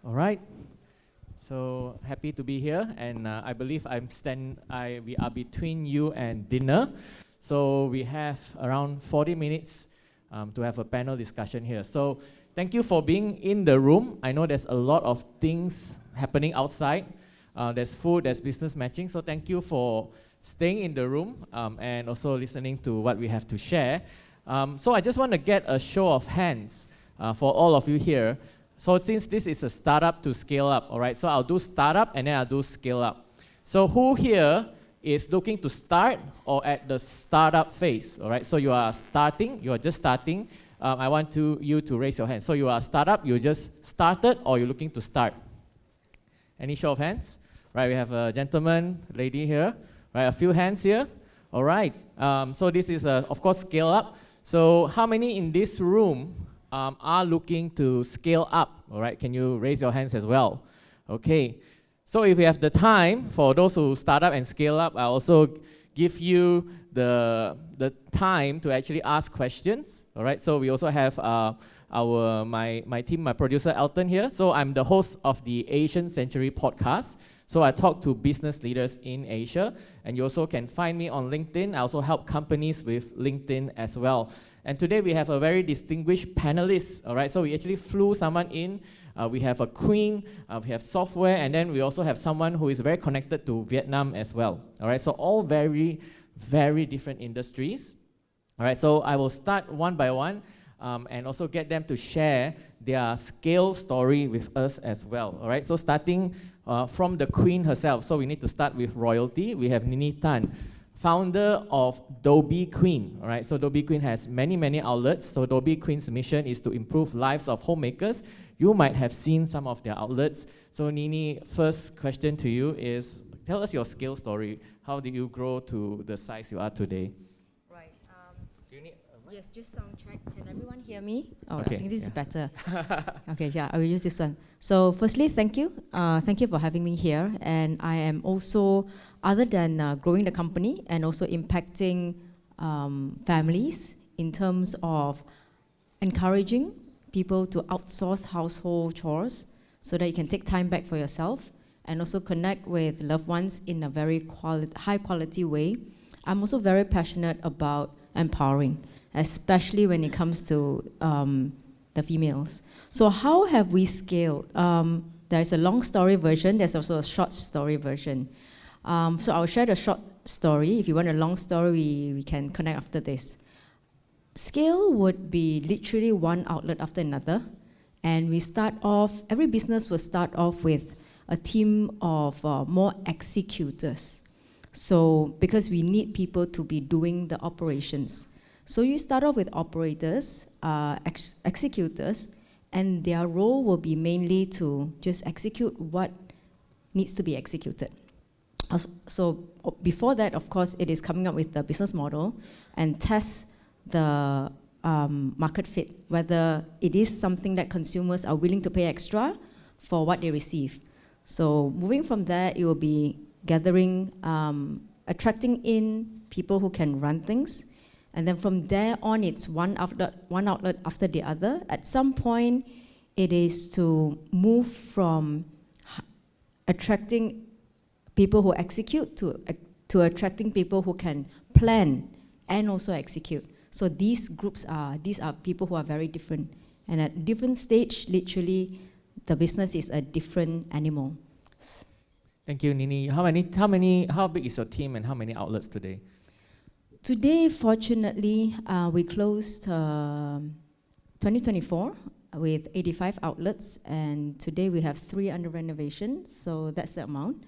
All right. So happy to be here, and I believe we are between you and dinner. So we have around 40 minutes to have a panel discussion here. So thank you for being in the room. I know there's a lot of things happening outside. There's food, there's business matching. So thank you for staying in the room and also listening to what we have to share. So I just want to get a show of hands for all of you here. So since this is a startup to scale up, all right, so I'll do startup and then I'll do scale up. So who here is looking to start or at the startup phase, all right? So you are just starting. I want you to raise your hand. So you are a startup, you just started, or you're looking to start? Any show of hands? Right, we have a gentleman, lady here, right, a few hands here. All right, so this is, of course, scale up. So how many in this room are looking to scale up? All right, can you raise your hands as well? Okay, so if you have the time, for those who start up and scale up, I also give you the time to actually ask questions. All right, so we also have my team, my producer Elton here. So I'm the host of the Asian Century podcast. So I talk to business leaders in Asia, and you also can find me on LinkedIn. I also help companies with LinkedIn as well. And today we have a very distinguished panelist, all right? So we actually flew someone in. We have a queen, we have software, and then we also have someone who is very connected to Vietnam as well, all right? So all very, very different industries. All right, so I will start one by one and also get them to share their scale story with us as well, all right? So starting from the queen herself. So we need to start with royalty. We have Nini Tan, founder of dobiQueen, all right? So dobiQueen has many, many outlets. So dobiQueen's mission is to improve lives of homemakers. You might have seen some of their outlets. So Nini, first question to you is, tell us your scale story. How did you grow to the size you are today? Right. Do you need yes, just sound check. Can everyone hear me? Oh, okay, I think this is better. Okay, yeah, I will use this one. So firstly, thank you. Thank you for having me here. And I am also, other than growing the company and also impacting families in terms of encouraging people to outsource household chores so that you can take time back for yourself and also connect with loved ones in a very high quality way. I'm also very passionate about empowering, especially when it comes to the females. So how have we scaled? There's a long story version, there's also a short story version. So I'll share the short story. If you want a long story, we can connect after this. Scale would be literally one outlet after another. And we start off, every business will start off with a team of more executors. So because we need people to be doing the operations. So you start off with operators, executors, and their role will be mainly to just execute what needs to be executed. So before that, of course, it is coming up with the business model and test the market fit, whether it is something that consumers are willing to pay extra for what they receive. So moving from there, it will be gathering, attracting in people who can run things. And then from there on, it's one outlet after the other. At some point, it is to move from attracting people who execute to attracting people who can plan and also execute. So these are people who are very different. And at different stage, literally, the business is a different animal. Thank you, Nini. How big is your team and how many outlets today? Today, fortunately, we closed 2024 with 85 outlets, and today we have 3 under renovation, so that's the amount.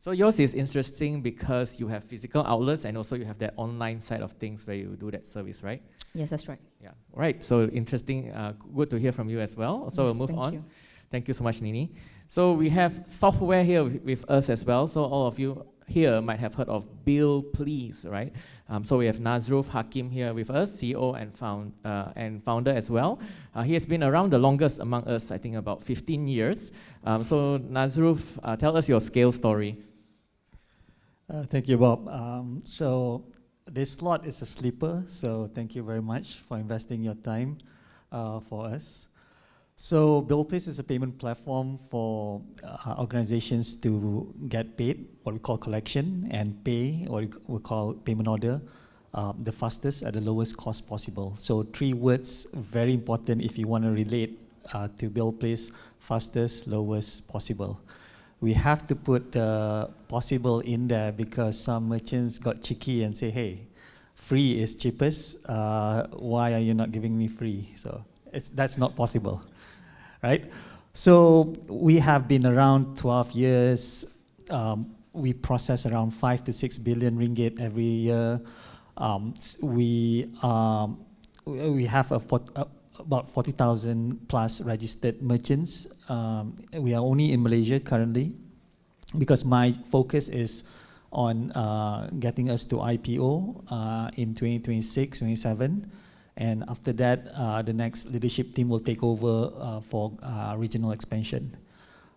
So yours is interesting because you have physical outlets and also you have that online side of things where you do that service, right? Yes, that's right. Yeah, right. So interesting, good to hear from you as well. So yes, we'll move on. You. Thank you so much, Nini. So we have software here with us as well. So all of you here might have heard of Billplz, right? So we have Nazroof, Hakim here with us, CEO and founder as well. He has been around the longest among us, I think about 15 years. So Nazroof, tell us your scale story. Thank you, Bob. So this slot is a sleeper, so thank you very much for investing your time for us. So Billplz is a payment platform for organizations to get paid, what we call collection, and pay, what we call payment order, the fastest at the lowest cost possible. So 3 words, very important if you want to relate to Billplz: fastest, lowest possible. We have to put possible in there because some merchants got cheeky and say, hey, free is cheapest, why are you not giving me free? So that's not possible. Right? So we have been around 12 years. We process around 5 to 6 billion ringgit every year. We have about 40,000 plus registered merchants. We are only in Malaysia currently because my focus is on getting us to IPO in 2026, 27. And after that, the next leadership team will take over for regional expansion.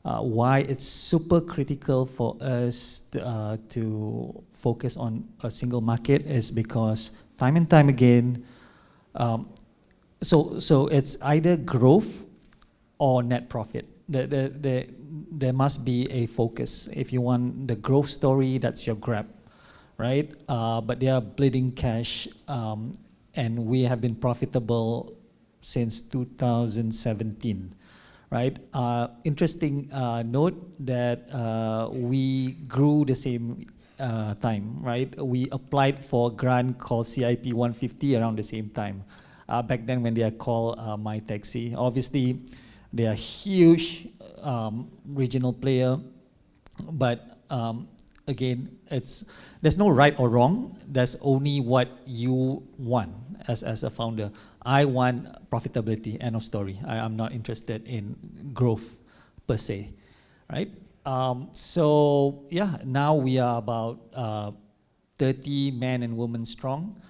Why it's super critical for us to focus on a single market is because time and time again, so it's either growth or net profit. There must be a focus. If you want the growth story, that's your grab, right? But they are bleeding cash. And we have been profitable since 2017, right? Interesting note that we grew the same time, right? We applied for a grant called CIP 150 around the same time. Back then when they are called My Taxi. Obviously, they are huge regional player, but again, there's no right or wrong. There's only what you want as a founder. I want profitability, end of story. I'm not interested in growth per se, right? So yeah, now we are about 30 men and women strong.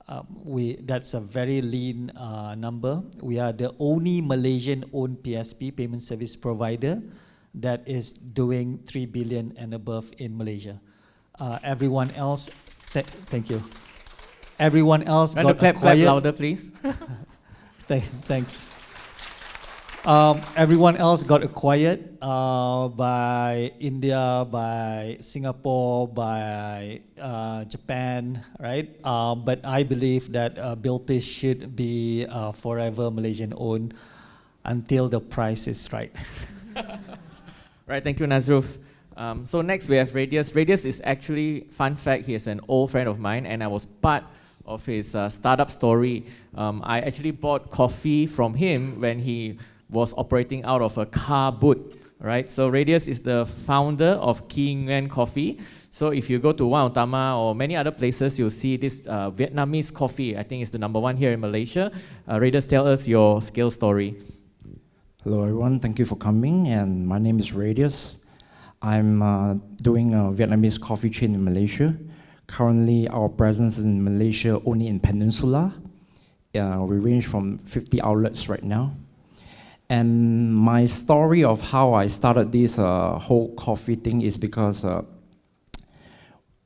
That's a very lean number. We are the only Malaysian-owned PSP, payment service provider, that is doing 3 billion and above in Malaysia. Everyone else, thank you. Everyone else got acquired. Clap louder, please. Thanks. Everyone else got acquired by India, by Singapore, by Japan, right? But I believe that Billplz should be forever Malaysian-owned until the price is right. Right, thank you, Nazroof. So next we have Radius. Radius is actually, fun fact, he is an old friend of mine, and I was part of his startup story. I actually bought coffee from him when he was operating out of a car boot, right? So Radius is the founder of Nguyen Coffee. So if you go to Wan Utama or many other places, you'll see this Vietnamese coffee. I think it's the #1 here in Malaysia. Radius, tell us your scale story. Hello everyone, thank you for coming, and my name is Radius. I'm doing a Vietnamese coffee chain in Malaysia. Currently, our presence is in Malaysia only in Peninsula. We range from 50 outlets right now. And my story of how I started this whole coffee thing is because I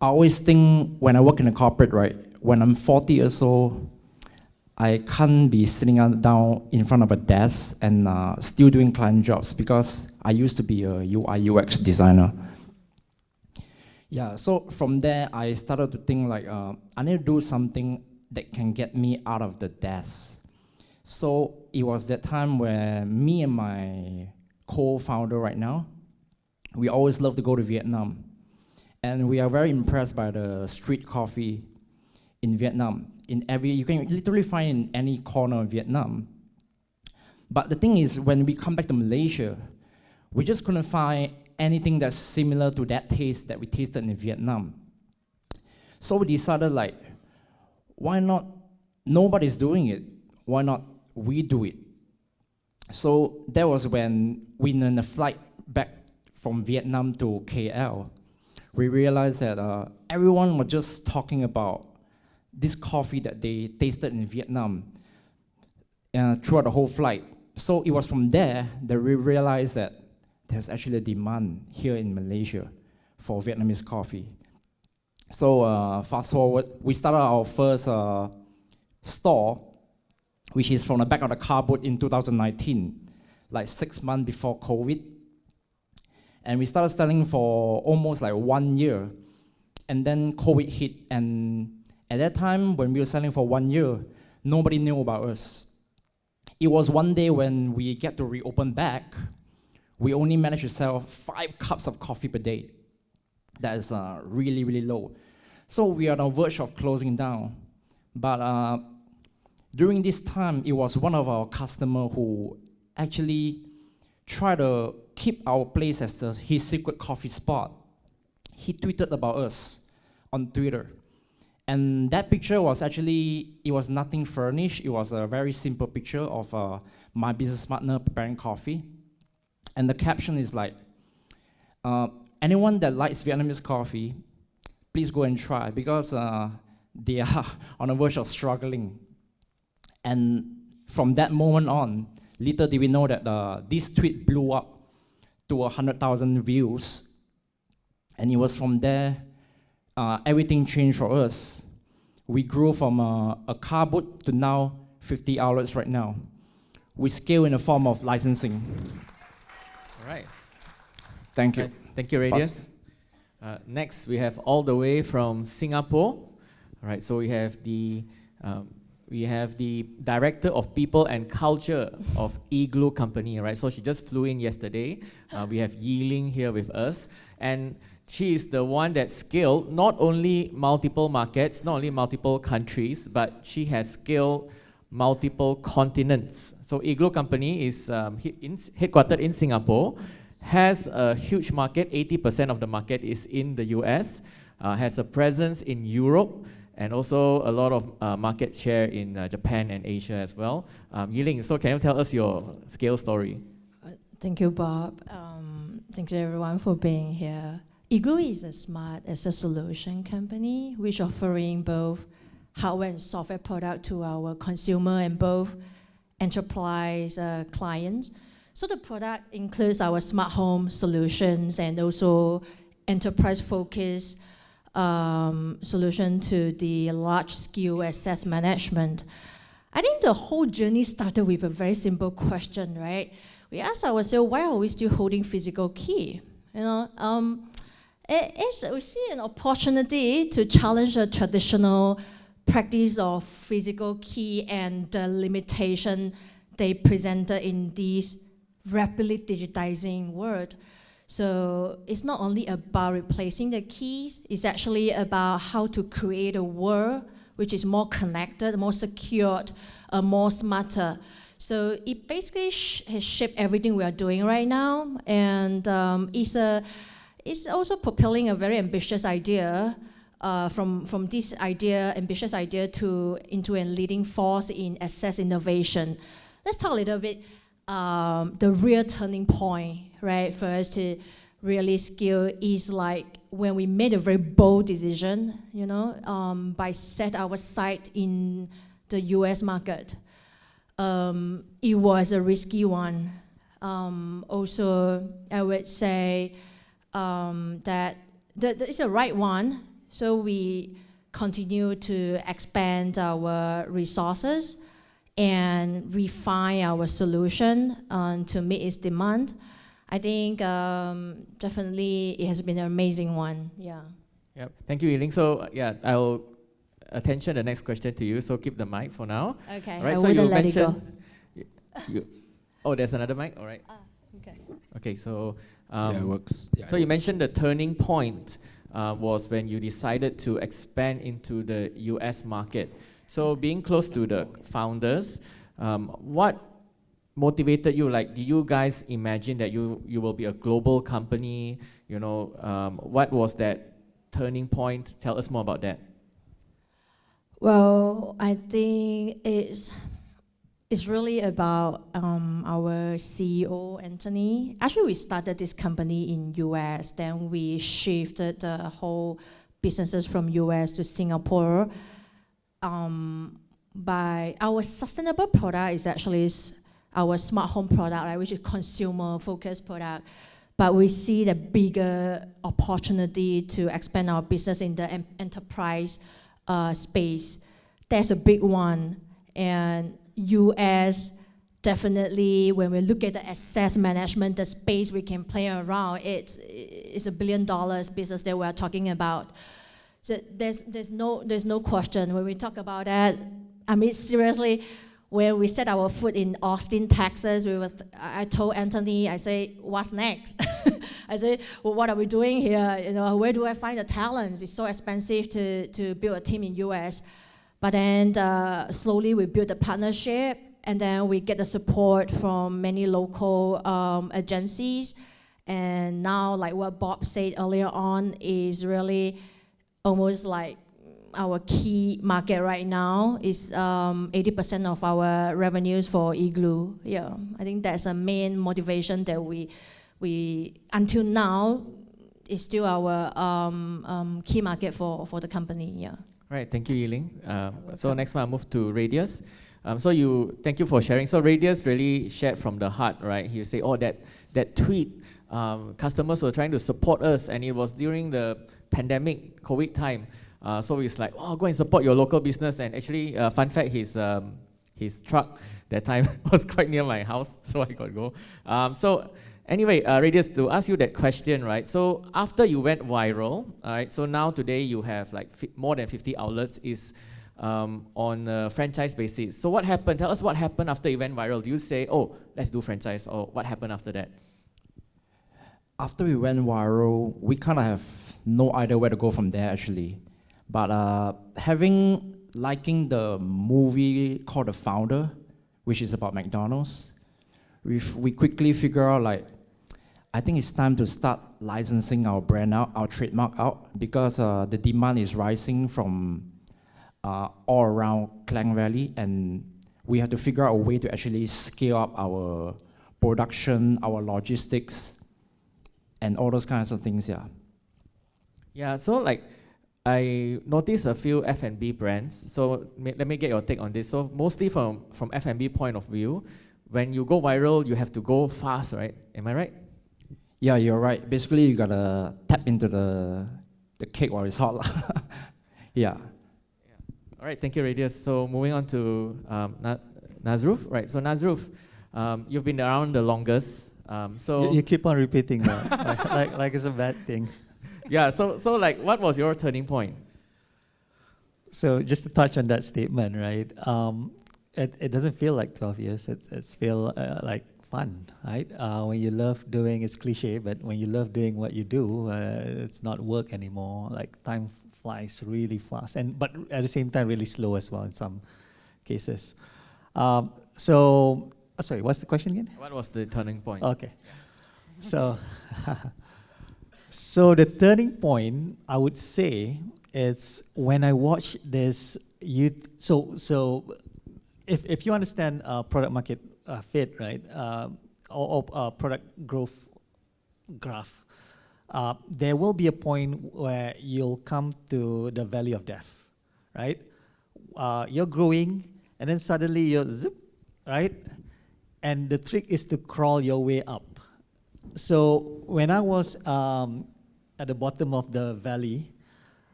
always think when I work in a corporate, right, when I'm 40 years old, I can't be sitting down in front of a desk and still doing client jobs because I used to be a UI UX designer. Yeah, so from there, I started to think like, I need to do something that can get me out of the desk. So it was that time where me and my co-founder right now, we always love to go to Vietnam. And we are very impressed by the street coffee in Vietnam. You can literally find in any corner of Vietnam. But the thing is, when we come back to Malaysia, we just couldn't find anything that's similar to that taste that we tasted in Vietnam. So we decided like, why not? Nobody's doing it. Why not we do it? So that was when we on a flight back from Vietnam to KL, we realized that everyone was just talking about this coffee that they tasted in Vietnam throughout the whole flight. So it was from there that we realized that there's actually a demand here in Malaysia for Vietnamese coffee. So fast forward, we started our first store, which is from the back of the car boot in 2019. like 6 months before COVID. And we started selling for almost like 1 year. And then COVID hit. And at that time, when we were selling for 1 year, nobody knew about us. It was one day when we get to reopen back, we only managed to sell 5 cups of coffee per day. That is really, really low. So we are on the verge of closing down. But during this time, it was one of our customers who actually tried to keep our place as his secret coffee spot. He tweeted about us on Twitter. And that picture was actually, it was nothing furnished. It was a very simple picture of my business partner preparing coffee. And the caption is like, anyone that likes Vietnamese coffee, please go and try, because they are on the verge of struggling. And from that moment on, little did we know that this tweet blew up to 100,000 views. And it was from there, everything changed for us. We grew from a car boot to now 50 outlets right now. We scale in the form of licensing. All right. Thank you. Thank you, Radius. Next, we have all the way from Singapore. All right, so we have the Director of People and Culture of Igloo Company, right? So she just flew in yesterday. We have Yi-Ling here with us. And she is the one that scaled not only multiple markets, not only multiple countries, but she has scaled multiple continents. So Igloo Company is headquartered in Singapore, has a huge market, 80% of the market is in the US, has a presence in Europe, and also a lot of market share in Japan and Asia as well. Yi-Ling, so can you tell us your scale story? Thank you, Bob. Thank you everyone for being here. Igloo is a smart as a solution company, which offering both hardware and software product to our consumer and both enterprise clients. So the product includes our smart home solutions and also enterprise-focused solution to the large-scale asset management. I think the whole journey started with a very simple question, right? We asked ourselves, why are we still holding physical key? You know, we see an opportunity to challenge the traditional practice of physical key and the limitation they presented in this rapidly digitizing world. So it's not only about replacing the keys, it's actually about how to create a world which is more connected, more secured, more smarter. So it basically has shaped everything we are doing right now, and it's also propelling a very ambitious idea from this ambitious idea into a leading force in asset innovation. Let's talk a little bit the real turning point, right? For us to really scale is like when we made a very bold decision, you know, by set our sight in the US market. It was a risky one. Also, I would say that it's a right one. So we continue to expand our resources and refine our solution to meet its demand. I think definitely it has been an amazing one. Yeah. Yep. Thank you, Yi-Ling. So yeah, I'll attention the next question to you. So keep the mic for now. Okay. Right. I So wouldn't you let it go. Oh, there's another mic. All right. Okay. Okay. So Yeah, it works. Yeah, so you mentioned the turning point was when you decided to expand into the US market. So being close to the founders, what motivated you? Like, do you guys imagine that you will be a global company? You know, what was that turning point? Tell us more about that. Well, I think it's really about our CEO, Anthony. Actually, we started this company in US, then we shifted the whole businesses from US to Singapore. By our sustainable product is actually our smart home product, right, which is consumer-focused product. But we see the bigger opportunity to expand our business in the enterprise space. That's a big one. And US definitely when we look at the access management, the space we can play around, it's $1 billion business that we're talking about. So there's no question when we talk about that. I mean, seriously, when we set our foot in Austin, Texas, I told Anthony, I say, what's next? I say, well, what are we doing here? You know, where do I find the talents? It's so expensive to build a team in US. But then slowly we build a partnership, and then we get the support from many local agencies. And now, like what Bob said earlier on, is really almost like our key market right now is 80% of our revenues for Igloo. Yeah, I think that's a main motivation that we until now is still our key market for the company. Yeah. Right. Thank you, Yiling. So next one, I move to Radius. Thank you for sharing. So Radius really shared from the heart, right? He say, oh, that tweet, customers were trying to support us, and it was during the pandemic, COVID time. So it's like, oh, go and support your local business. And actually, fun fact, his truck that time was quite near my house, so I got to go. So anyway, Radius, to ask you that question, right? So after you went viral, all right, so now today you have like more than 50 outlets is on a franchise basis. So what happened? Tell us what happened after you went viral. Do you say, oh, let's do franchise, or what happened after that? After we went viral, we kind of have no idea where to go from there actually. But liking the movie called The Founder, which is about McDonald's, we quickly figure out like, I think it's time to start licensing our brand out, our trademark out, because the demand is rising from all around Klang Valley, and we have to figure out a way to actually scale up our production, our logistics, and all those kinds of things, yeah. Yeah, so like, I noticed a few F&B brands, so let me get your take on this. So mostly from F&B point of view, when you go viral, you have to go fast, right? Am I right? Yeah, you're right. Basically, you gotta tap into the cake while it's hot. Yeah. All right, thank you, Radius. So moving on to Nazroof, right? So Nazroof, you've been around the longest. So you keep on repeating that, like it's a bad thing. Yeah, so like, what was your turning point? So just to touch on that statement, right? It doesn't feel like 12 years. It's feel like fun, right? When you love doing, it's cliche, but when you love doing what you do, it's not work anymore. Like time flies really fast, but at the same time really slow as well in some cases. Sorry, what's the question again? What was the turning point? Okay, so. So the turning point, I would say, it's when I watched this youth. So if you understand product market fit, right, or product growth graph, there will be a point where you'll come to the valley of death, right? You're growing, and then suddenly you're zip, right? And the trick is to crawl your way up. So when I was at the bottom of the valley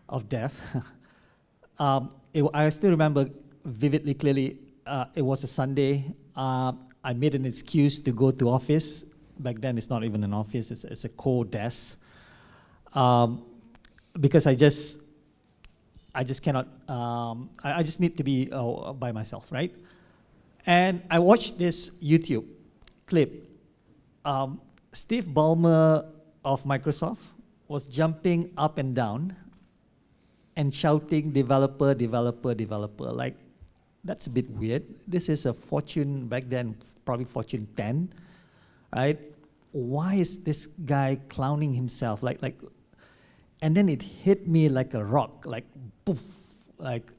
of death, I still remember vividly clearly, it was a Sunday. I made an excuse to go to office. Back then it's not even an office, it's a Khor desk. Because I just cannot, I just need to be by myself, right? And I watched this YouTube clip. Steve Ballmer of Microsoft was jumping up and down and shouting, developer, developer, developer. Like, that's a bit weird. This is a Fortune, back then, probably Fortune 10, right? Why is this guy clowning himself? And then it hit me like a rock, like, poof, like,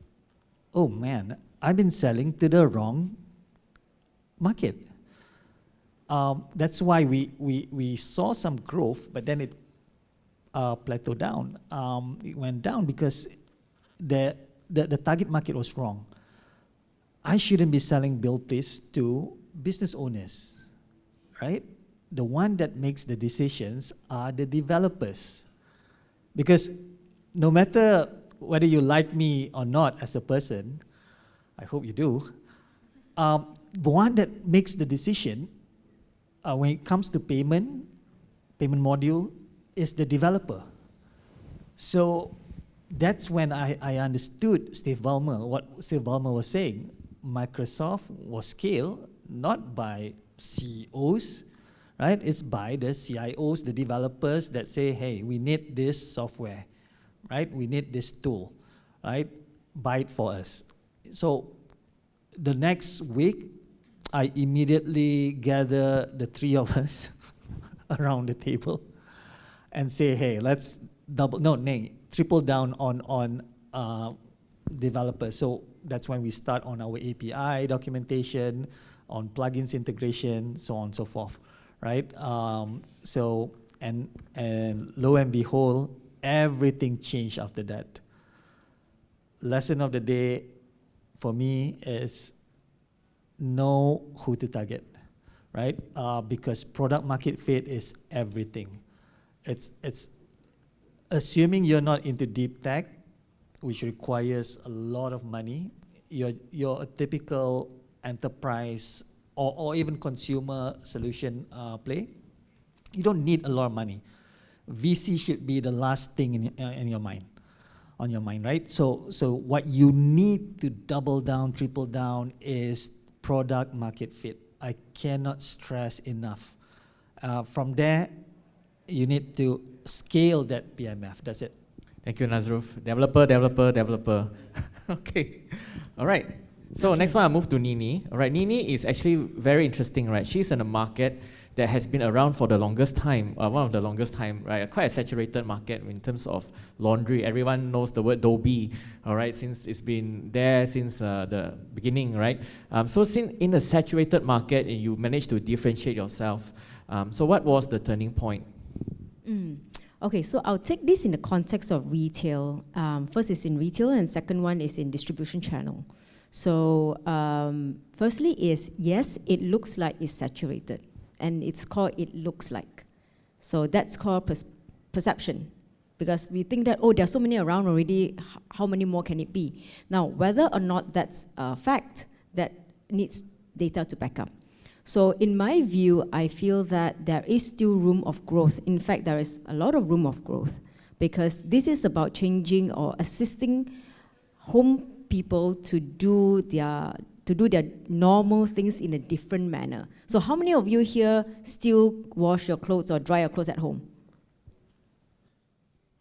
oh man, I've been selling to the wrong market. That's why we saw some growth, but then it plateaued down. It went down because the target market was wrong. I shouldn't be selling Billplz to business owners, right? The one that makes the decisions are the developers. Because no matter whether you like me or not as a person, I hope you do, the one that makes the decision when it comes to payment module is the developer. So that's when I understood Steve Ballmer, what Steve Ballmer was saying. Microsoft was scaled not by CEOs, right? It's by the CIOs, the developers that say, hey, we need this software, right? We need this tool, right? Buy it for us. So the next week, I immediately gather the three of us around the table and say, hey, let's triple down on developers. So that's when we start on our API documentation, on plugins integration, so on and so forth, right? So lo and behold, everything changed after that. Lesson of the day for me is know who to target, right? Because product market fit is everything. It's assuming you're not into deep tech, which requires a lot of money. You're a typical enterprise or even consumer solution play. You don't need a lot of money. VC should be the last thing in your mind, on your mind, right? So what you need to double down, triple down is product market fit. I cannot stress enough. From there, you need to scale that PMF. That's it. Thank you, Nazroof. Developer. Okay. All right. So next one, I move to Nini. All right. Nini is actually very interesting, right? She's in a market that has been around for the longest time, one of the longest time, right? Quite a saturated market in terms of laundry. Everyone knows the word dobi, all right, since it's been there since the beginning, right? So since in a saturated market, you managed to differentiate yourself. So what was the turning point? Okay, so I'll take this in the context of retail. First is in retail, and second one is in distribution channel. So firstly is, yes, it looks like it's saturated. And it's called it looks like. So that's called perception. Because we think that, oh, there are so many around already, how many more can it be? Now, whether or not that's a fact, that needs data to back up. So in my view, I feel that there is still room of growth. In fact, there is a lot of room of growth, because this is about changing or assisting home people to do their normal things in a different manner. So how many of you here still wash your clothes or dry your clothes at home?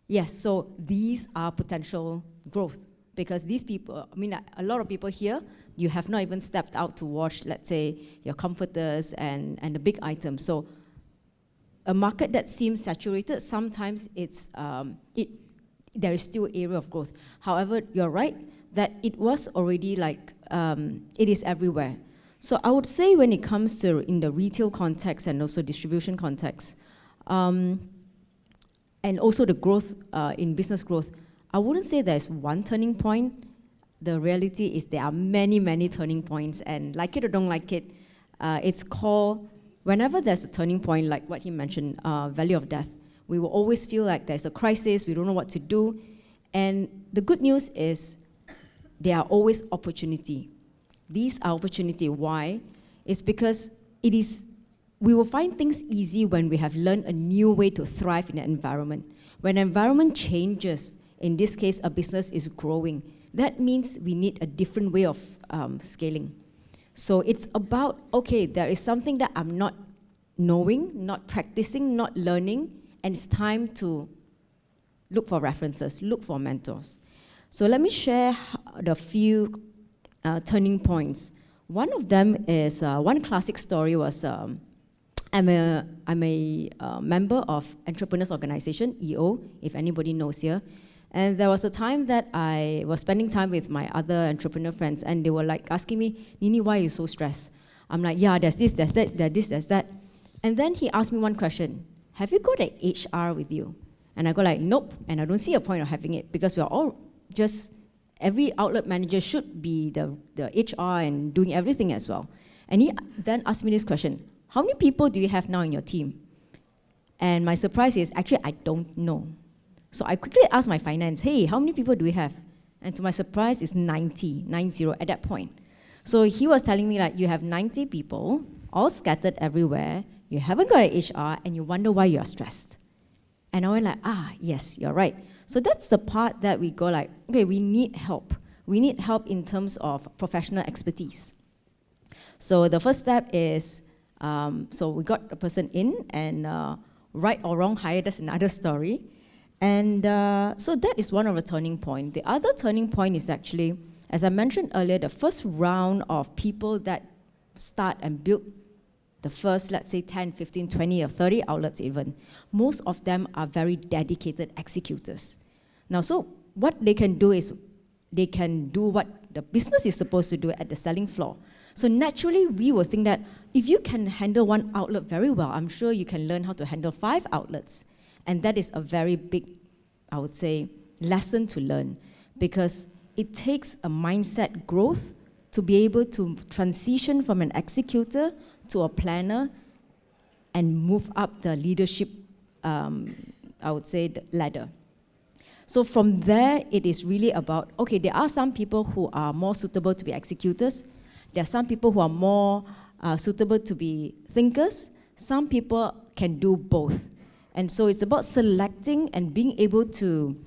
Yes, so these are potential growth, because these people, I mean, a lot of people here, you have not even stepped out to wash, let's say, your comforters and the big items. So a market that seems saturated, sometimes it's there is still area of growth. However, you're right that it was already like, it is everywhere. So I would say when it comes to in the retail context and also distribution context, and also the growth in business growth, I wouldn't say there's one turning point. The reality is there are many, many turning points, and like it or don't like it, it's called, whenever there's a turning point, like what he mentioned, valley of death, we will always feel like there's a crisis, we don't know what to do. And the good news is there are always opportunity. These are opportunity. Why? It's because we will find things easy when we have learned a new way to thrive in an environment. When an environment changes, in this case, a business is growing, that means we need a different way of scaling. So it's about, okay, there is something that I'm not knowing, not practicing, not learning, and it's time to look for references, look for mentors. So let me share the few turning points. One of them is, one classic story was, I'm a member of Entrepreneurs Organization, EO, if anybody knows here. And there was a time that I was spending time with my other entrepreneur friends, and they were like asking me, Nini, why are you so stressed? I'm like, yeah, there's this, there's that, there's this, there's that. And then he asked me one question, have you got an HR with you? And I go like, nope, and I don't see a point of having it, because we're all just, every outlet manager should be the HR and doing everything as well. And he then asked me this question, how many people do you have now in your team? And my surprise is, actually, I don't know. So I quickly asked my finance, hey, how many people do we have? And to my surprise, it's 90 at that point. So he was telling me like, you have 90 people, all scattered everywhere, you haven't got an HR, and you wonder why you're stressed. And I went like, yes, you're right. So that's the part that we go like, okay, we need help. We need help in terms of professional expertise. So the first step is, so we got a person in, and right or wrong hire, that's another story. And so that is one of the turning points. The other turning point is actually, as I mentioned earlier, the first round of people that start and build the first, let's say, 10, 15, 20, or 30 outlets even, most of them are very dedicated executors. Now, so what they can do is they can do what the business is supposed to do at the selling floor. So naturally, we will think that if you can handle one outlet very well, I'm sure you can learn how to handle 5 outlets. And that is a very big, I would say, lesson to learn, because it takes a mindset growth to be able to transition from an executor to a planner and move up the leadership, I would say, the ladder. So from there, it is really about, okay, there are some people who are more suitable to be executors. There are some people who are more suitable to be thinkers. Some people can do both. And so it's about selecting and being able to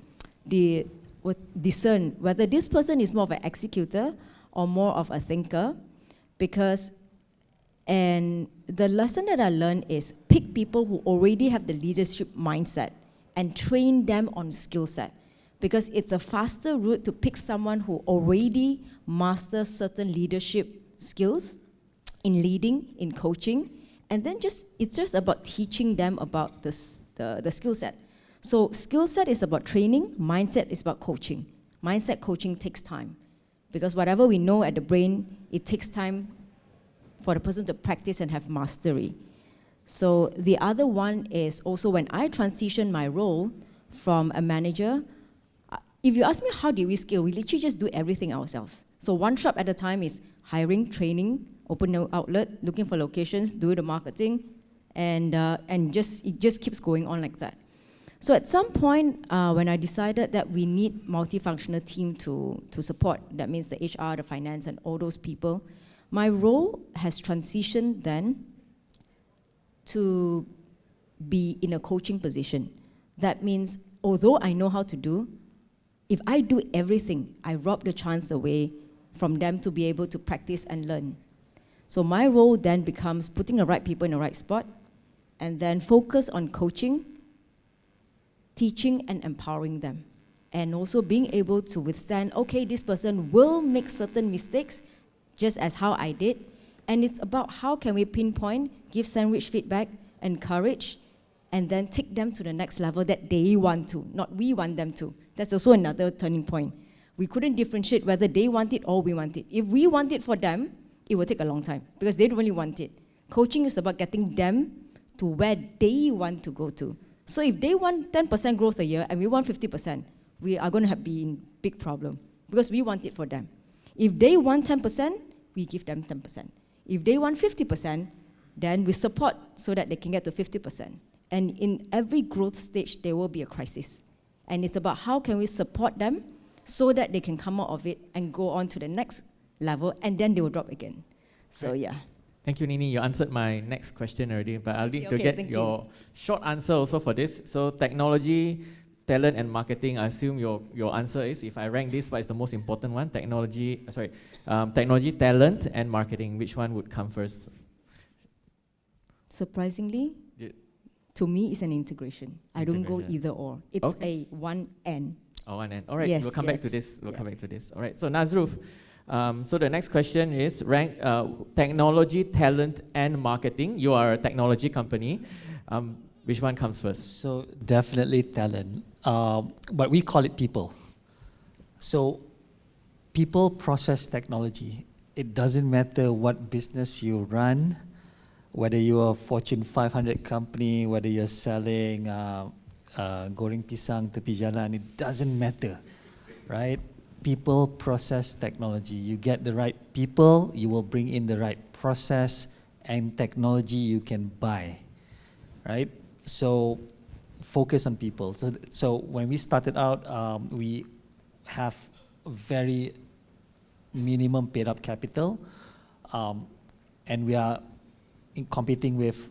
discern whether this person is more of an executor or more of a thinker, because, and the lesson that I learned is pick people who already have the leadership mindset and train them on skill set, because it's a faster route to pick someone who already masters certain leadership skills in leading, in coaching, and then it's just about teaching them about the skill set. So skill set is about training, mindset is about coaching. Mindset coaching takes time, because whatever we know at the brain, it takes time for the person to practice and have mastery. So the other one is also when I transitioned my role from a manager, if you ask me how did we scale, we literally just do everything ourselves. So one shop at a time is hiring, training, open an outlet, looking for locations, do the marketing, and it just keeps going on like that. So at some point, when I decided that we need multifunctional team to support, that means the HR, the finance, and all those people, my role has transitioned then to be in a coaching position. That means, although I know how to do, if I do everything, I rob the chance away from them to be able to practice and learn. So my role then becomes putting the right people in the right spot, and then focus on coaching, teaching and empowering them. And also being able to withstand, okay, this person will make certain mistakes, just as how I did. And it's about how can we pinpoint, give sandwich feedback, encourage, and then take them to the next level that they want to, not we want them to. That's also another turning point. We couldn't differentiate whether they want it or we want it. If we want it for them, it will take a long time because they don't really want it. Coaching is about getting them to where they want to go to. So if they want 10% growth a year and we want 50%, we are going to be in big problem because we want it for them. If they want 10%, we give them 10%. If they want 50%, then we support so that they can get to 50%. And in every growth stage, there will be a crisis. And it's about how can we support them so that they can come out of it and go on to the next level, and then they will drop again. So right. Yeah. Thank you, Nini. You answered my next question already, but I'll need to get your short answer also for this. So technology, talent, and marketing, I assume your answer is, if I rank this, what is the most important one? Technology, talent, and marketing. Which one would come first? Surprisingly, to me, it's an integration. I don't go either or. It's a one and. Oh, one and. All right, yes, we'll come back to this. We'll come back to this. All right, so Nazroof. So the next question is rank technology, talent, and marketing. You are a technology company. Which one comes first? So definitely talent, but we call it people. So people process technology. It doesn't matter what business you run, whether you're a Fortune 500 company, whether you're selling goreng pisang tepi jalan, it doesn't matter, right? People process technology. You get the right people, you will bring in the right process and technology you can buy, right? So focus on people. So when we started out, we have very minimum paid up capital, and we are competing with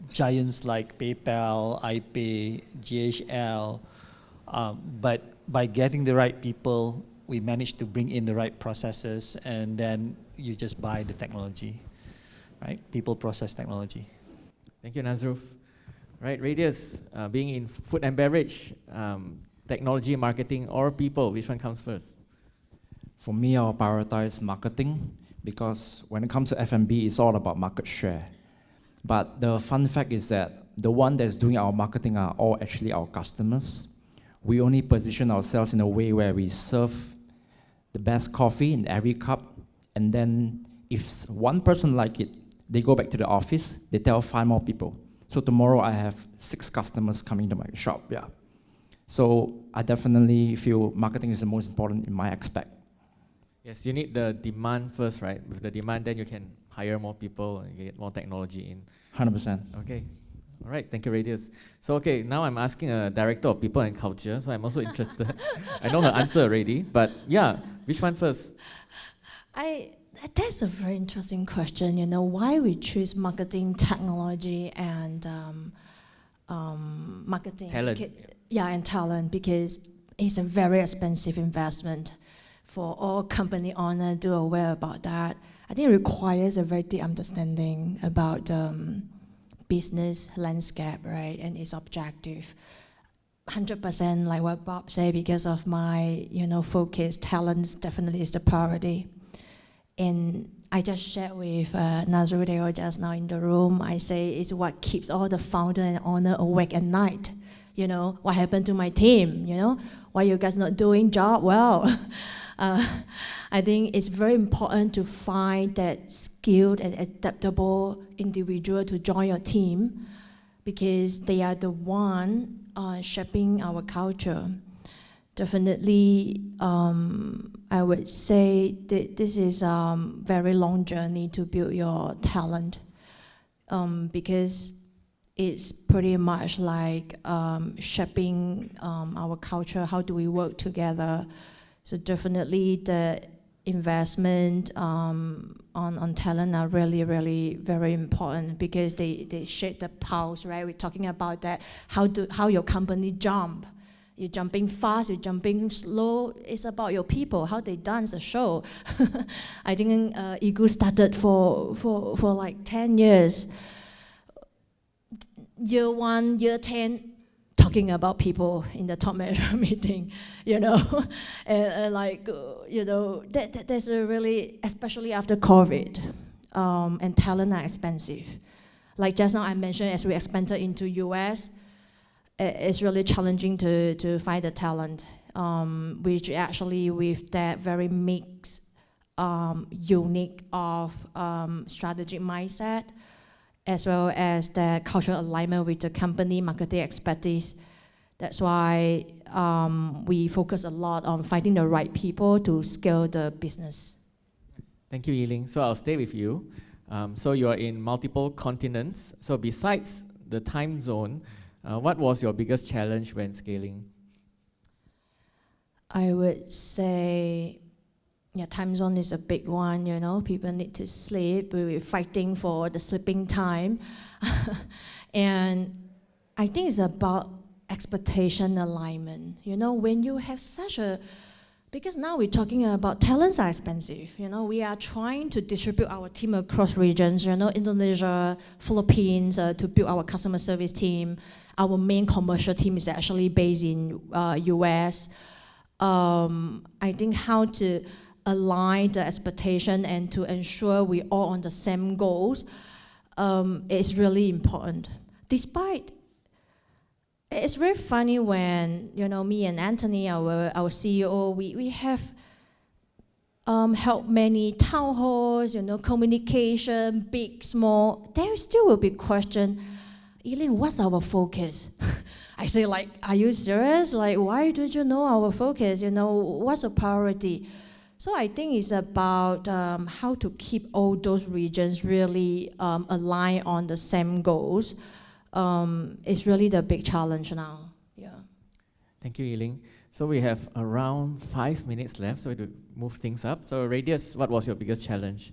giants like PayPal, iPay, GHL, but by getting the right people, we managed to bring in the right processes, and then you just buy the technology, right? People, process, technology. Thank you, Nazroof. Right, Radius, being in food and beverage, technology, marketing, or people, which one comes first? For me, I'll prioritize marketing because when it comes to F&B, it's all about market share. But the fun fact is that the one that's doing our marketing are all actually our customers. We only position ourselves in a way where we serve the best coffee in every cup, and then if one person like it, they go back to the office, they tell 5 more people. So tomorrow I have 6 customers coming to my shop, yeah. So I definitely feel marketing is the most important in my aspect. Yes, you need the demand first, right? With the demand, then you can hire more people and get more technology in. 100%. Okay. All right, thank you, Radius. So, okay, now I'm asking a director of people and culture, so I'm also interested. I know her answer already, but yeah, which one first? That's a very interesting question, you know, why we choose marketing, technology, and marketing. Talent. Yeah, and talent, because it's a very expensive investment. For all company owner to aware about that. I think it requires a very deep understanding about business landscape, right, and its objective. 100% like what Bob said, because of my, you know, focus, talents definitely is the priority. And I just shared with Nazroof just now in the room, I say it's what keeps all the founder and owner awake at night. You know, what happened to my team, you know? Why you guys not doing job well? I think it's very important to find that skilled and adaptable individual to join your team, because they are the one shaping our culture. Definitely, I would say that this is a very long journey to build your talent, because it's pretty much like shaping our culture. How do we work together? So definitely the investment on talent are really, really very important, because they shape the pulse, right? We're talking about that, how your company jump. You're jumping fast, you're jumping slow. It's about your people, how they dance the show. I think Eagle started for like 10 years. Year 1, year 10, talking about people in the top management meeting, you know, and like, you know, that's a really, especially after COVID, and talent are expensive. Like just now I mentioned, as we expanded into US, it's really challenging to find the talent, which actually with that very mixed, unique of strategic mindset, as well as the cultural alignment with the company marketing expertise. That's why we focus a lot on finding the right people to scale the business. Thank you, Yiling. So I'll stay with you. So you're in multiple continents. So besides the time zone, what was your biggest challenge when scaling? I would say, yeah, time zone is a big one, you know, people need to sleep, we were fighting for the sleeping time. And I think it's about expectation alignment. You know, when you have such a, because now we're talking about talents are expensive, you know, we are trying to distribute our team across regions, you know, Indonesia, Philippines, to build our customer service team. Our main commercial team is actually based in US. I think how to align the expectation and to ensure we all on the same goals is really important. Despite, it's very funny when, you know, me and Anthony, our CEO, we have held many town halls, you know, communication, big, small. There still will be question, Eileen, what's our focus? I say, like, are you serious? Like, why don't you know our focus? You know, what's the priority? So I think it's about how to keep all those regions really aligned on the same goals. It's really the big challenge now. Yeah. Thank you, Yiling. So we have around 5 minutes left, so we have to move things up. So Radius, what was your biggest challenge?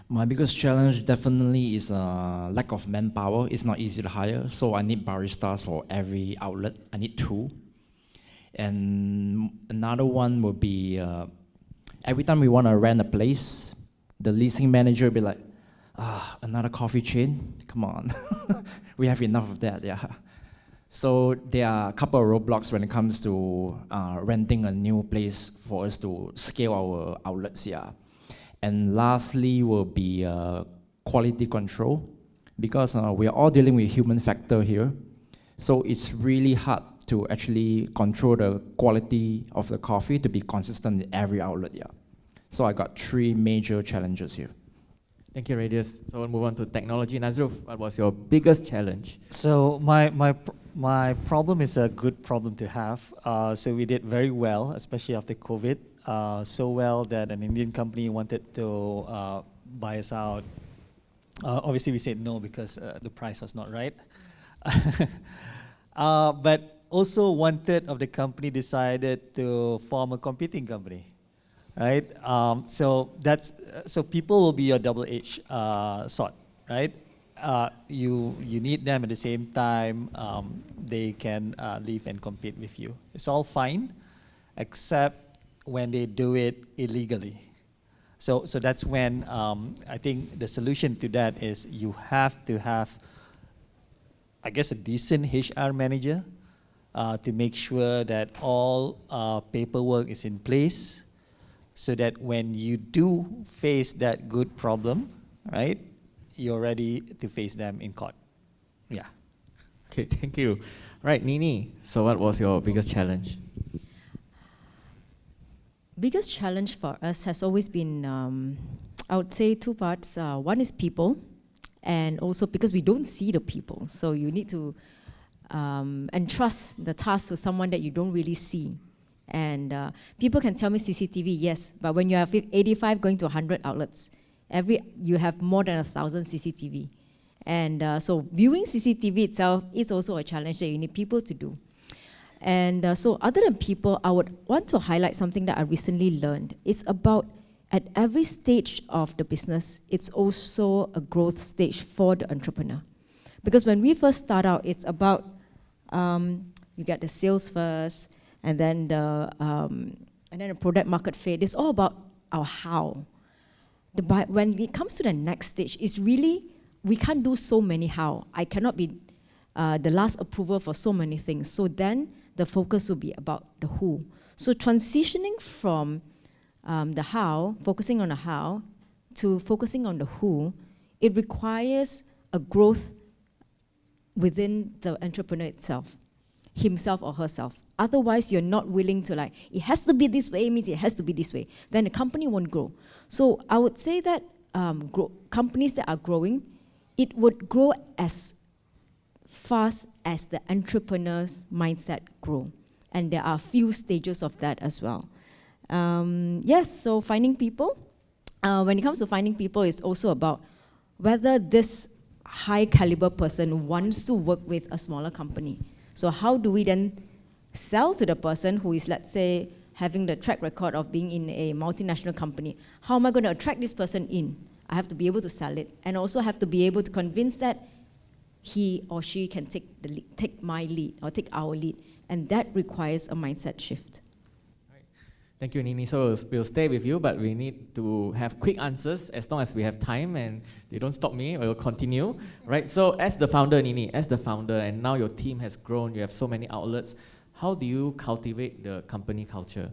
My biggest challenge definitely is lack of manpower. It's not easy to hire, so I need baristas for every outlet. I need 2. And another one would be every time we want to rent a place, the leasing manager will be like, another coffee chain? Come on. We have enough of that, yeah. So there are a couple of roadblocks when it comes to renting a new place for us to scale our outlets, yeah. And lastly will be quality control, because we are all dealing with human factor here. So it's really hard to actually control the quality of the coffee to be consistent in every outlet, yeah. So I got 3 major challenges here. Thank you, Radius. So we'll move on to technology. Nazroof, what was your biggest challenge? So my problem is a good problem to have. So we did very well, especially after COVID. So well that an Indian company wanted to buy us out. Obviously, we said no because the price was not right. But also 1/3 of the company decided to form a competing company, right? So people will be your double-edged sword, right? You need them at the same time. They can live and compete with you. It's all fine, except when they do it illegally. So that's when I think the solution to that is you have to have, I guess, a decent HR manager to make sure that all paperwork is in place, so that when you do face that good problem, right, you're ready to face them in court. Yeah. Okay, thank you. Right, Nini, so what was your biggest challenge? Biggest challenge for us has always been, I would say 2 parts. One is people, and also because we don't see the people. So you need to entrust the task to someone that you don't really see. And people can tell me CCTV, yes, but when you have 85 going to 100 outlets, you have more than 1,000 CCTV. And so viewing CCTV itself is also a challenge that you need people to do. And so other than people, I would want to highlight something that I recently learned. It's about at every stage of the business, it's also a growth stage for the entrepreneur. Because when we first start out, it's about you get the sales first, and then the product market fit. It's all about our how. When it comes to the next stage, it's really, we can't do so many how. I cannot be the last approval for so many things. So then the focus will be about the who. So transitioning from the how, focusing on the how, to focusing on the who, it requires a growth within the entrepreneur itself, himself or herself. Otherwise, you're not willing to like, it has to be this way, means it has to be this way. Then the company won't grow. So I would say that companies that are growing, it would grow as fast as the entrepreneur's mindset grow. And there are a few stages of that as well. Yes, so finding people. When it comes to finding people, it's also about whether this high caliber person wants to work with a smaller company. So how do we then sell to the person who is, let's say, having the track record of being in a multinational company? How am I going to attract this person in? I have to be able to sell it, and also have to be able to convince that he or she can take my lead or take our lead, and that requires a mindset shift. Thank you, Nini. So we'll stay with you, but we need to have quick answers as long as we have time, and you don't stop me, we'll continue. Right? So as the founder, Nini, as the founder, and now your team has grown, you have so many outlets, how do you cultivate the company culture?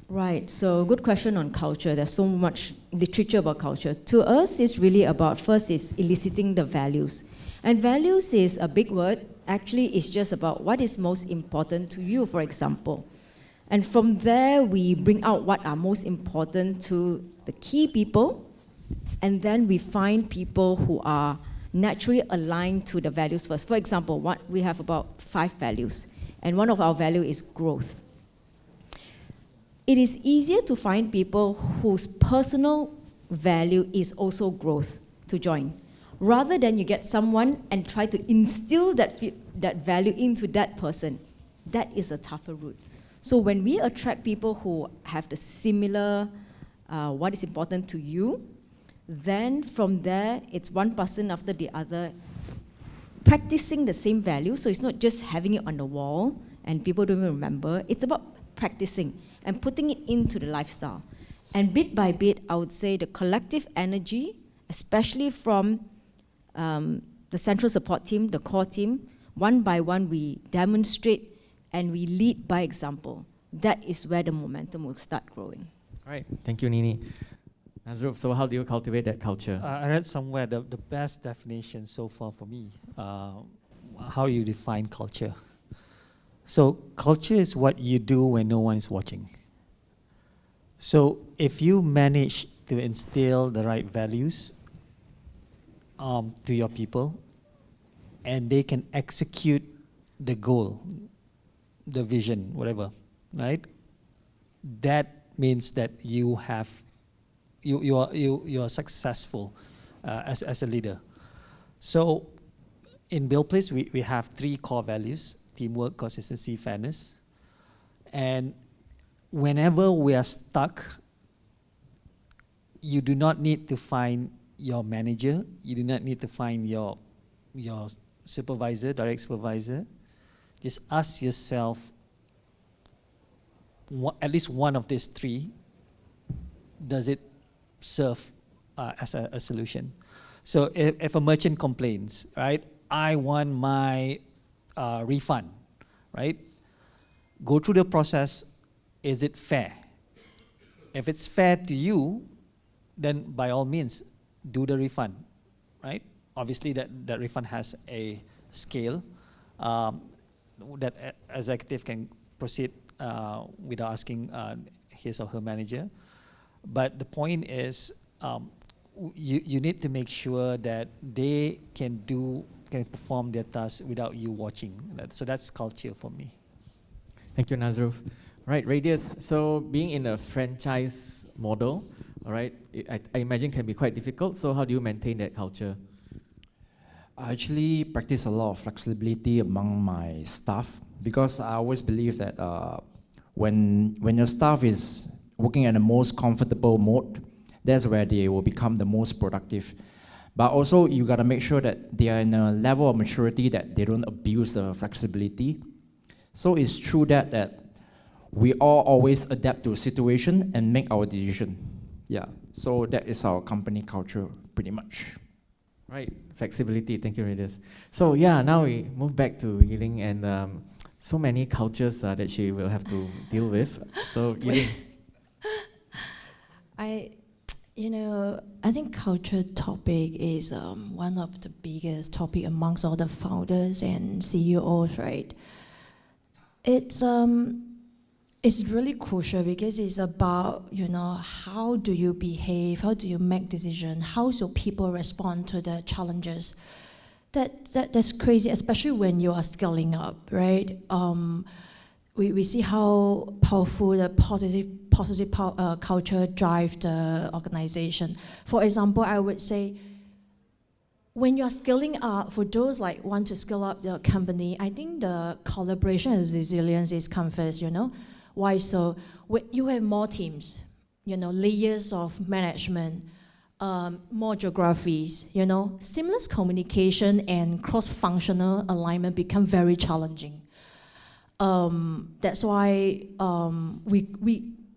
Right, so good question on culture. There's so much literature about culture. To us, it's really about, first is eliciting the values. And values is a big word. Actually, it's just about what is most important to you, for example. And from there, we bring out what are most important to the key people, and then we find people who are naturally aligned to the values first. For example, we have about 5 values, and one of our values is growth. It is easier to find people whose personal value is also growth to join, rather than you get someone and try to instill that value into that person. that is a tougher route. So when we attract people who have the similar, what is important to you, then from there, it's one person after the other practicing the same value. So it's not just having it on the wall and people don't even remember. It's about practicing and putting it into the lifestyle. And bit by bit, I would say the collective energy, especially from the central support team, the core team, one by one we demonstrate and we lead by example. That is where the momentum will start growing. All right, thank you, Nini. Nazroof, so how do you cultivate that culture? I read somewhere the best definition so far for me, how you define culture. So culture is what you do when no one is watching. So if you manage to instill the right values to your people, and they can execute the goal, the vision, whatever, right? That means that you are successful as a leader. So in Billplz, we have 3 core values: teamwork, consistency, fairness. And whenever we are stuck, you do not need to find your manager, you do not need to find your supervisor, direct supervisor. Just ask yourself, at least one of these 3, does it serve as a solution? So if a merchant complains, right, I want my refund, right? Go through the process. Is it fair? If it's fair to you, then by all means, do the refund, right? Obviously, that refund has a scale that executive can proceed without asking his or her manager. But the point is, you need to make sure that they can perform their tasks without you watching. So that's culture for me. Thank you, Nazroof. Right, Radius, so being in a franchise model, all right, I imagine can be quite difficult. So how do you maintain that culture? I actually practice a lot of flexibility among my staff because I always believe that when your staff is working in the most comfortable mode, that's where they will become the most productive. But also you gotta make sure that they are in a level of maturity that they don't abuse the flexibility. So it's true that we all always adapt to a situation and make our decision. Yeah, so that is our company culture pretty much. Right, flexibility, thank you, Radius. So yeah, now we move back to Yiling and so many cultures that she will have to deal with. So Yiling. I think culture topic is one of the biggest topic amongst all the founders and CEOs, right? It's really crucial because it's about, how do you behave, how do you make decisions, how do people respond to the challenges. That's crazy, especially when you are scaling up, right? We see how powerful the positive culture drive the organization. For example, I would say, when you're scaling up, for those like want to scale up your company, I think the collaboration and resilience is come first, Why so? You have more teams, layers of management, more geographies, seamless communication and cross-functional alignment become very challenging. That's why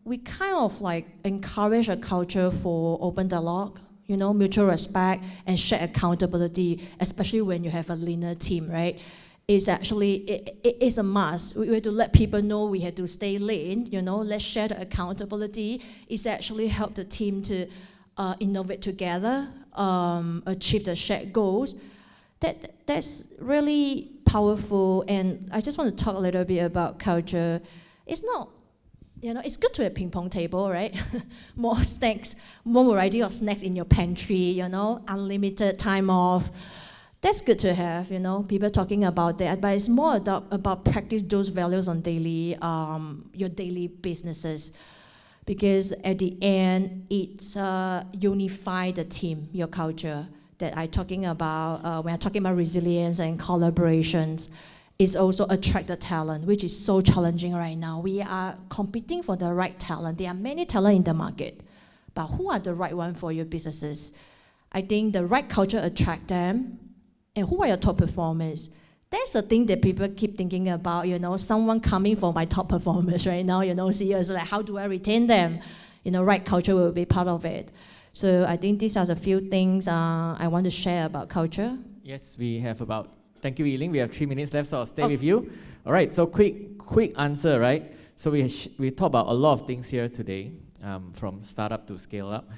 we kind of like encourage a culture for open dialogue, mutual respect and shared accountability, especially when you have a leaner team, right? It's actually, it is a must. We have to let people know we have to stay lean, let's share the accountability. It's actually help the team to innovate together, achieve the shared goals. That's really powerful, and I just want to talk a little bit about culture. It's not, it's good to have ping pong table, right? More snacks, more variety of snacks in your pantry, unlimited time off. That's good to have, people talking about that, but it's more about practice those values on your daily businesses. Because at the end, it's unify the team, your culture, that I'm talking about when I'm talking about resilience and collaborations. is also attract the talent, which is so challenging right now. We are competing for the right talent. There are many talent in the market, but who are the right one for your businesses? I think the right culture attract them, and who are your top performers? That's the thing that people keep thinking about, someone coming for my top performers right now, CEOs, like how do I retain them? Right culture will be part of it. So I think these are the few things I want to share about culture. Yes, we have about, thank you, Yiling. We have 3 minutes left, so I'll stay with you. All right, so quick answer, right? So we talked about a lot of things here today, from startup to scale up.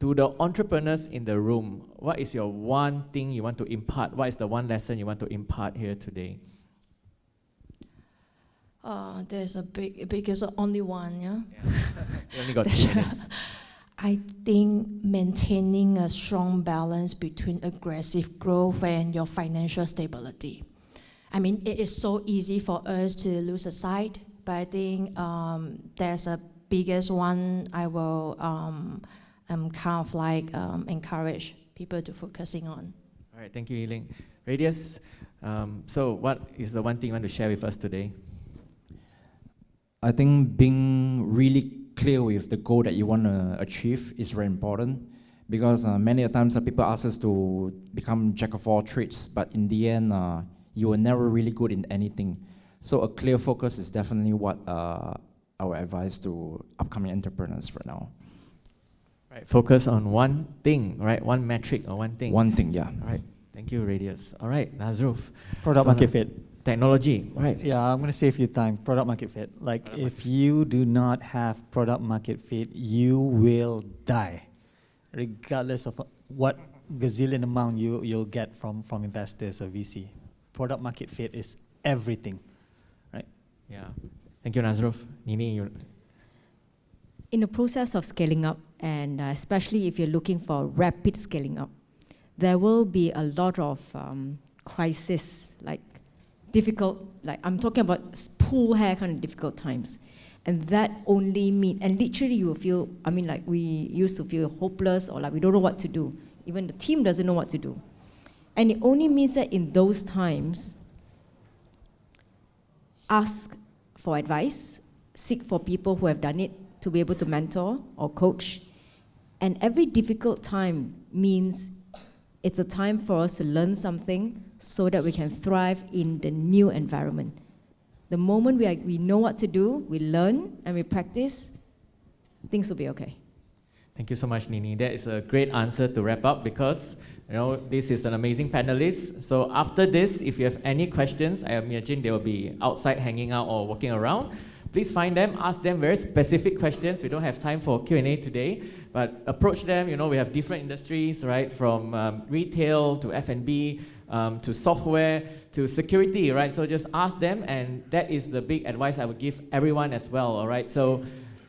To the entrepreneurs in the room, what is your one thing you want to impart? What is the one lesson you want to impart here today? There's a biggest only one, yeah? You only got 2 minutes. I think maintaining a strong balance between aggressive growth and your financial stability. I mean, it is so easy for us to lose sight, but I think there's a biggest one I will encourage people to focusing on. All right, thank you, Yiling. Radius, so what is the one thing you want to share with us today? I think being really clear with the goal that you want to achieve is very important, because many a times people ask us to become jack of all trades, but in the end, you are never really good in anything. So a clear focus is definitely what our advice to upcoming entrepreneurs right now. Right, focus on one thing, right? One metric or one thing. One thing, yeah. All right, thank you, Radius. All right, Nazroof. Product market fit. Technology, right? Yeah, I'm going to save you time. Product market fit. Like, Product if you do not have product market fit, you will die, regardless of what gazillion amount you'll get from investors or VC. Product market fit is everything, right? Yeah. Thank you, Nazroof. Nini, you. In the process of scaling up, and especially if you're looking for rapid scaling up, there will be a lot of crisis, like difficult, like I'm talking about pull hair kind of difficult times. And that only means, and literally you will feel, I mean, like we used to feel hopeless, or like we don't know what to do. Even the team doesn't know what to do. And it only means that in those times, ask for advice, seek for people who have done it to be able to mentor or coach. And every difficult time means it's a time for us to learn something so that we can thrive in the new environment. The moment we know what to do, we learn and we practice, things will be okay. Thank you so much, Nini. That is a great answer to wrap up, because this is an amazing panelist. So after this, if you have any questions, I imagine they will be outside hanging out or walking around. Please find them, ask them very specific questions. We don't have time for Q&A today, but approach them. We have different industries, right? From retail to F&B, to software, to security, right? So just ask them, and that is the big advice I would give everyone as well, all right? So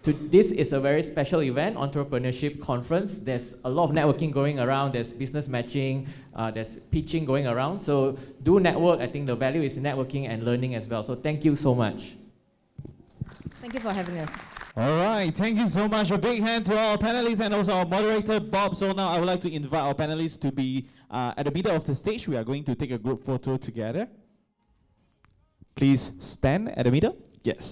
this is a very special event, Entrepreneurship Conference. There's a lot of networking going around. There's business matching. There's pitching going around. So do network. I think the value is in networking and learning as well. So thank you so much. Thank you for having us. All right, thank you so much. A big hand to our panelists and also our moderator, Bob. So now I would like to invite our panelists to be at the middle of the stage. We are going to take a group photo together. Please stand at the middle. Yes.